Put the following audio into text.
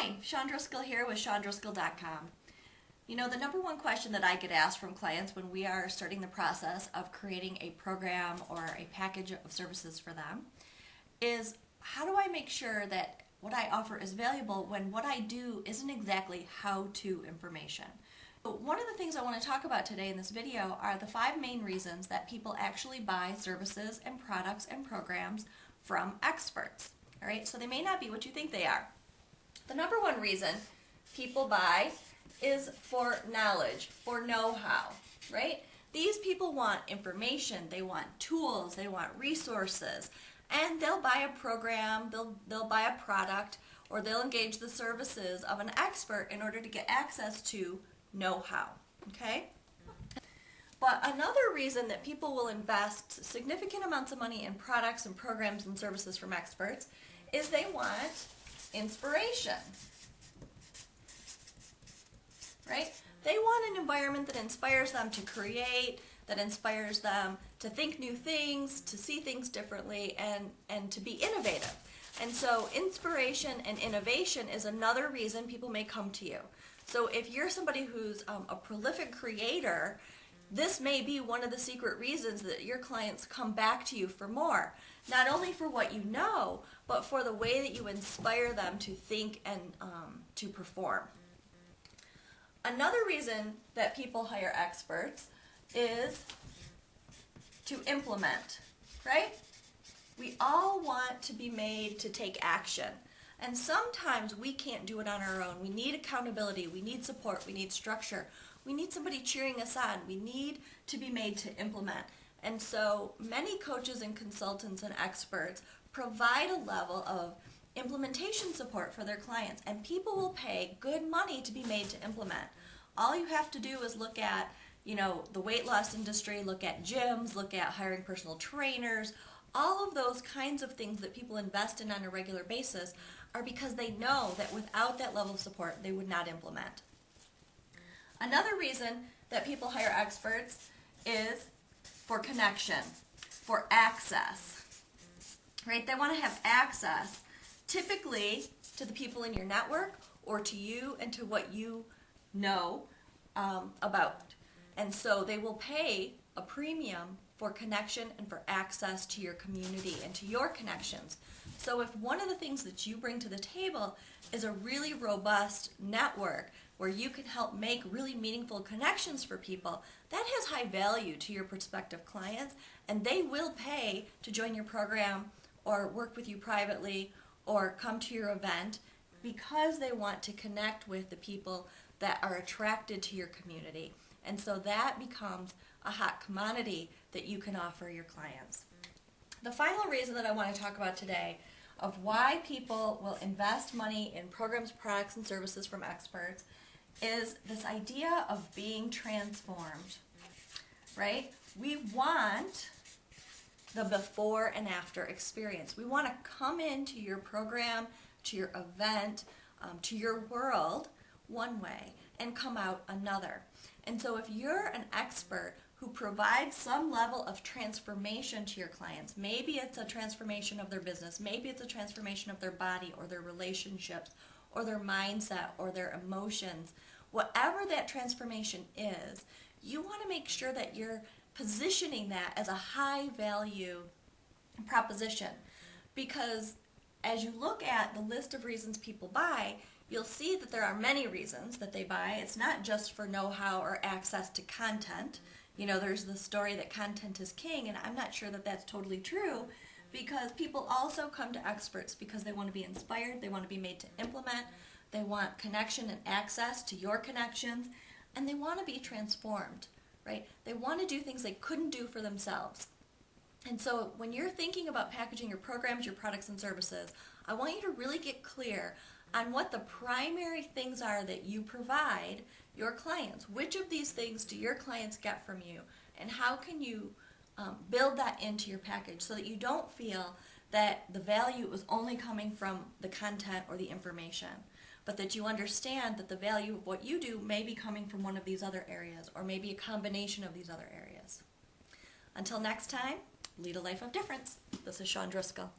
Hi, Shawn Driscoll here with ShawnDriscoll.com. You know, the number one question that I get asked from clients when we are starting the process of creating a program or a package of services for them is, how do I make sure that what I offer is valuable when what I do isn't exactly how-to information? One of the things I want to talk about today in this video are the 5 main reasons that people actually buy services and products and programs from experts. All right, so they may not be what you think they are. The number one reason people buy is for knowledge, for know-how, right? These people want information, they want tools, they want resources, and they'll buy a program, they'll buy a product, or they'll engage the services of an expert in order to get access to know-how, okay? But another reason that people will invest significant amounts of money in products and programs and services from experts is they want inspiration, right? They want an environment that inspires them to create, that inspires them to think new things, to see things differently, and to be innovative. And so inspiration and innovation is another reason people may come to you. So if you're somebody who's a prolific creator, this may be one of the secret reasons that your clients come back to you for more. Not only for what you know, but for the way that you inspire them to think and to perform. Another reason that people hire experts is to implement, right? We all want to be made to take action. And sometimes we can't do it on our own. We need accountability, we need support, we need structure. We need somebody cheering us on. We need to be made to implement. And so many coaches and consultants and experts provide a level of implementation support for their clients, and people will pay good money to be made to implement. All you have to do is look at, the weight loss industry, look at gyms, look at hiring personal trainers. All of those kinds of things that people invest in on a regular basis are because they know that without that level of support, they would not implement. Another reason that people hire experts is for connection, for access, right? They want to have access typically to the people in your network or to you and to what you know about. And so they will pay a premium for connection and for access to your community and to your connections. So if one of the things that you bring to the table is a really robust network where you can help make really meaningful connections for people, that has high value to your prospective clients, and they will pay to join your program or work with you privately or come to your event because they want to connect with the people that are attracted to your community. And so that becomes a hot commodity that you can offer your clients. The final reason that I want to talk about today of why people will invest money in programs, products, and services from experts is this idea of being transformed, right? We want the before and after experience. We want to come into your program, to your event, to your world one way and come out another. And so if you're an expert who provides some level of transformation to your clients, maybe it's a transformation of their business, maybe it's a transformation of their body or their relationships or their mindset or their emotions, whatever that transformation is, you want to make sure that you're positioning that as a high value proposition. Because as you look at the list of reasons people buy, you'll see that there are many reasons that they buy. It's not just for know-how or access to content. There's the story that content is king, and I'm not sure that that's totally true, because people also come to experts because they want to be inspired, they want to be made to implement, they want connection and access to your connections, and they want to be transformed, right? They want to do things they couldn't do for themselves. And so when you're thinking about packaging your programs, your products, and services, I want you to really get clear on what the primary things are that you provide your clients. Which of these things do your clients get from you, and how can you build that into your package so that you don't feel that the value is only coming from the content or the information, but that you understand that the value of what you do may be coming from one of these other areas, or maybe a combination of these other areas. Until next time, lead a life of difference. This is Shawn Driscoll.